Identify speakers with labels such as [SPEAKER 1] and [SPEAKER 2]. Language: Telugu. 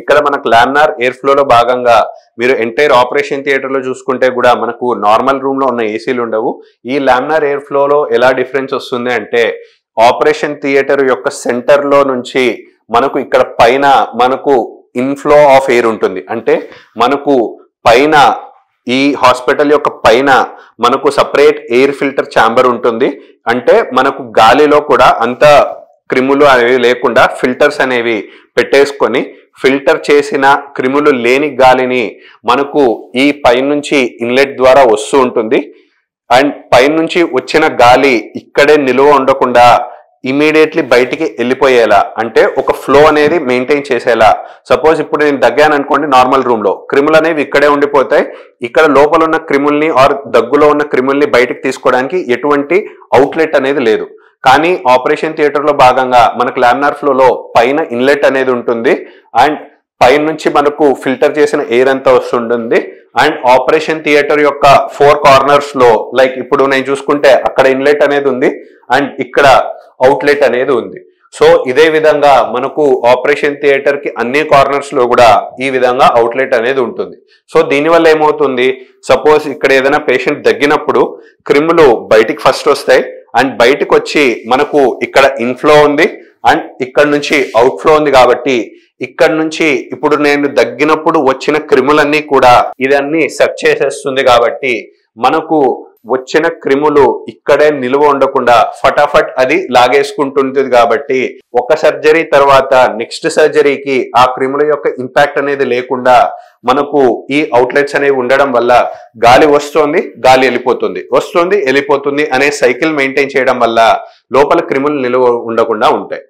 [SPEAKER 1] ఇక్కడ మనకు లామినార్ ఎయిర్ ఫ్లోలో భాగంగా మీరు ఎంటైర్ ఆపరేషన్ థియేటర్లో చూసుకుంటే కూడా మనకు నార్మల్ రూమ్లో ఉన్న ఏసీలు ఉండవు. ఈ లామినార్ ఎయిర్ ఫ్లోలో ఎలా డిఫరెన్స్ వస్తుంది అంటే ఆపరేషన్ థియేటర్ యొక్క సెంటర్లో నుంచి మనకు ఇక్కడ పైన మనకు ఇన్ఫ్లో ఆఫ్ ఎయిర్ ఉంటుంది. అంటే మనకు పైన ఈ హాస్పిటల్ యొక్క పైన మనకు సపరేట్ ఎయిర్ ఫిల్టర్ ఛాంబర్ ఉంటుంది. అంటే మనకు గాలిలో కూడా అంత క్రిములు అనేవి లేకుండా ఫిల్టర్స్ అనేవి పెట్టేసుకొని ఫిల్టర్ చేసిన క్రిములు లేని గాలిని మనకు ఈ పైనుంచి ఇన్లెట్ ద్వారా వస్తూ ఉంటుంది. అండ్ పైనుంచి వచ్చిన గాలి ఇక్కడే నిలువ ఉండకుండా ఇమీడియట్లీ బయటికి వెళ్ళిపోయేలా, అంటే ఒక ఫ్లో అనేది మెయింటైన్ చేసేలా. సపోజ్ ఇప్పుడు నేను దగ్గాను అనుకోండి, నార్మల్ రూమ్ లో క్రిములు అనేవి ఇక్కడే ఉండిపోతాయి. ఇక్కడ లోపల ఉన్న క్రిముల్ని ఆర్ దగ్గులో ఉన్న క్రిముల్ని బయటికి తీసుకోవడానికి ఎటువంటి అవుట్లెట్ అనేది లేదు. కానీ ఆపరేషన్ థియేటర్ లో భాగంగా మనకు లామినార్ ఫ్లోలో పైన ఇన్లెట్ అనేది ఉంటుంది అండ్ పైన నుంచి మనకు ఫిల్టర్ చేసిన ఎయిర్ అంతా వస్తుంటుంది. అండ్ ఆపరేషన్ థియేటర్ యొక్క 4 కార్నర్స్ లో లైక్ ఇప్పుడు నేను చూసుకుంటే అక్కడ ఇన్లెట్ అనేది ఉంది అండ్ ఇక్కడ అవుట్లెట్ అనేది ఉంది. సో ఇదే విధంగా మనకు ఆపరేషన్ థియేటర్ కి అన్ని కార్నర్స్ లో కూడా ఈ విధంగా అవుట్లెట్ అనేది ఉంటుంది. సో దీనివల్ల ఏమవుతుంది, సపోజ్ ఇక్కడ ఏదైనా పేషెంట్ దగ్గినప్పుడు క్రిములు బయటికి ఫస్ట్ వస్తాయి అండ్ బయటకు వచ్చి మనకు ఇక్కడ ఇన్ఫ్లో ఉంది అండ్ ఇక్కడ నుంచి అవుట్ ఫ్లో ఉంది. కాబట్టి ఇక్కడ నుంచి ఇప్పుడు నేను దగ్గినప్పుడు వచ్చిన క్రిములన్నీ కూడా ఇదన్నీ సెర్చ్ చేసేస్తుంది. కాబట్టి మనకు వచ్చిన క్రిములు ఇక్కడే నిలువ ఉండకుండా ఫటాఫట్ అది లాగేసుకుంటుంటుంది. కాబట్టి ఒక సర్జరీ తర్వాత నెక్స్ట్ సర్జరీకి ఆ క్రిముల యొక్క ఇంపాక్ట్ అనేది లేకుండా మనకు ఈ అవుట్లెట్స్ అనేవి ఉండడం వల్ల గాలి వస్తుంది, గాలి వెళ్ళిపోతుంది, వస్తుంది వెళ్ళిపోతుంది అనే సైకిల్ మెయింటైన్ చేయడం వల్ల లోపల క్రిములు నిలువ ఉండకుండా ఉంటాయి.